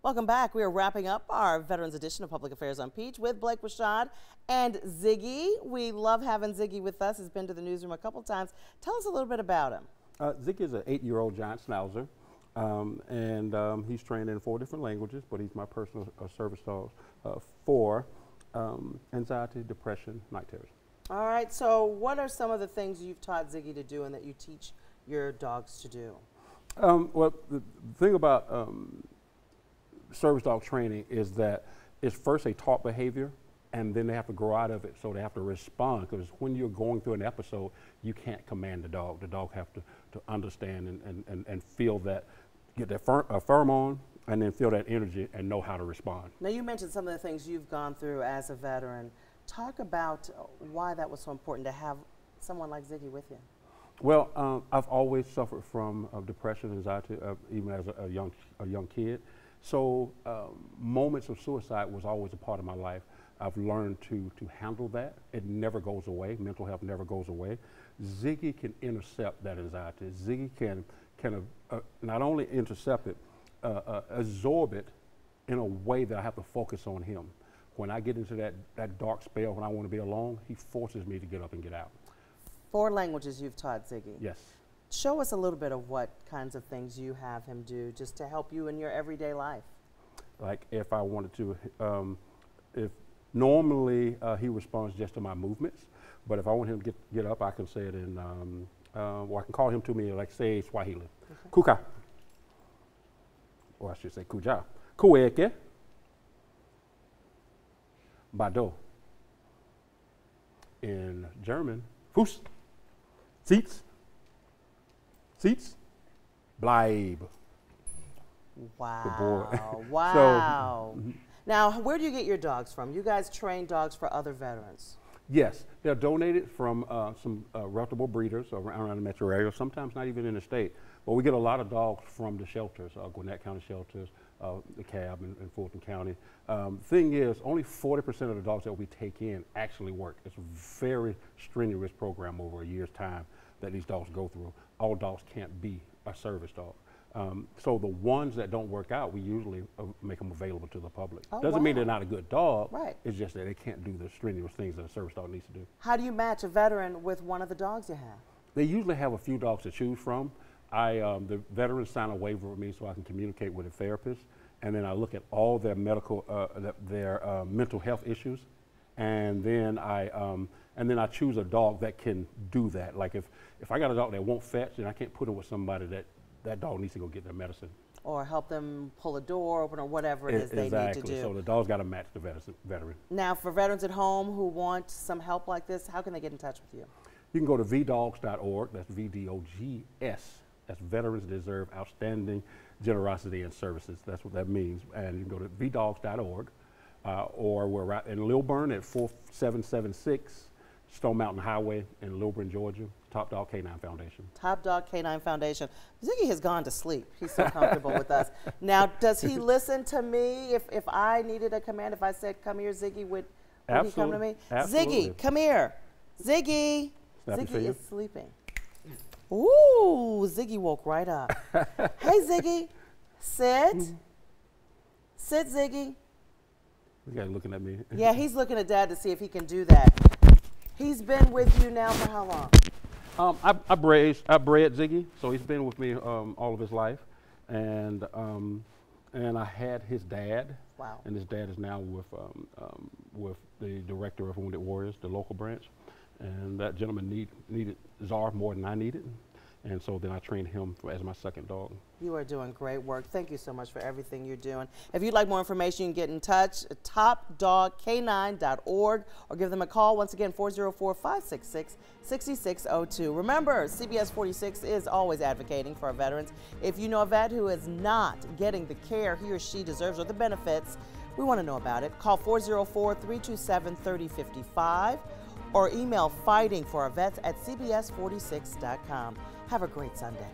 Welcome back. We are wrapping up our Veterans Edition of Public Affairs on Peach with Blake Rashad and Ziggy. We love having Ziggy with us. He's been to the newsroom a couple times. Tell us a little bit about him. Ziggy is an 8-year-old giant schnauzer, and he's trained in 4 different languages, but he's my personal service dog for anxiety, depression, night terrors. All right, so what are some of the things you've taught Ziggy to do and that you teach your dogs to do? Well, the thing about service dog training is that it's first a taught behavior, and then they have to grow out of it, so they have to respond, because when you're going through an episode, you can't command the dog. The dog have to understand and feel that, get that pheromone, and then feel that energy and know how to respond. Now, you mentioned some of the things you've gone through as a veteran. Talk about why that was so important to have someone like Ziggy with you. Well, I've always suffered from depression, anxiety, even as a young kid. So moments of suicide was always a part of my life. I've learned to handle that. It never goes away. Mental health never goes away. Ziggy can intercept that anxiety. Ziggy can not only intercept it, absorb it in a way that I have to focus on him. When I get into that dark spell, when I want to be alone, he forces me to get up and get out. 4 languages you've taught Ziggy. Yes. Show us a little bit of what kinds of things you have him do just to help you in your everyday life. Like if I wanted to, if normally he responds just to my movements, but if I want him to get up, I can say it in, or I can call him to me, like say Swahili. Okay. Kuka. Or I should say Kuja. Kueke. Bado. In German, Fuß. Seats. Seats. Bleib. Wow. Wow. So, now, where do you get your dogs from? You guys train dogs for other veterans. Yes, they're donated from some reputable breeders around the metro area, sometimes not even in the state. But we get a lot of dogs from the shelters, Gwinnett County shelters, the CAB in Fulton County. Thing is, only 40% of the dogs that we take in actually work. It's a very strenuous program over a year's time that these dogs go through. All dogs can't be a service dog. So the ones that don't work out, we usually make them available to the public. Oh, doesn't mean they're not a good dog. Right. It's just that they can't do the strenuous things that a service dog needs to do. How do you match a veteran with one of the dogs you have? They usually have a few dogs to choose from. The veterans sign a waiver with me so I can communicate with a therapist, and then I look at all their medical, their mental health issues, and then I choose a dog that can do that. Like if I got a dog that won't fetch, then I can't put it with somebody that dog needs to go get their medicine. Or help them pull a door open or whatever it is they need to do. So the dog's got to match the veteran. Now, for veterans at home who want some help like this, how can they get in touch with you? You can go to vdogs.org. That's VDOGS. That's Veterans Deserve Outstanding Generosity and Services. That's what that means. And you can go to vdogs.org, or we're right in Lilburn at 4776 Stone Mountain Highway in Lilburn, Georgia. Top Dog Canine Foundation. Top Dog Canine Foundation. Ziggy has gone to sleep. He's so comfortable with us. Now, does he listen to me? If I needed a command, if I said, "Come here, Ziggy," would he come to me? Absolutely. Ziggy, come here. Ziggy. Ziggy is sleeping. Ooh, Ziggy woke right up. Hey, Ziggy. Sit. Sit, Ziggy. This guy's looking at me. Yeah, he's looking at Dad to see if he can do that. He's been with you now for how long? I bred Ziggy, so he's been with me all of his life, and I had his dad. Wow. And his dad is now with the director of Wounded Warriors, the local branch, and that gentleman needed Czar more than I needed, and so then I trained him as my second dog. You are doing great work. Thank you so much for everything you're doing. If you'd like more information, you can get in touch at topdogcanine.org or give them a call. Once again, 404-566-6602. Remember, CBS 46 is always advocating for our veterans. If you know a vet who is not getting the care he or she deserves or the benefits, we want to know about it. Call 404-327-3055 or email fightingforourvets@cbs46.com. Have a great Sunday.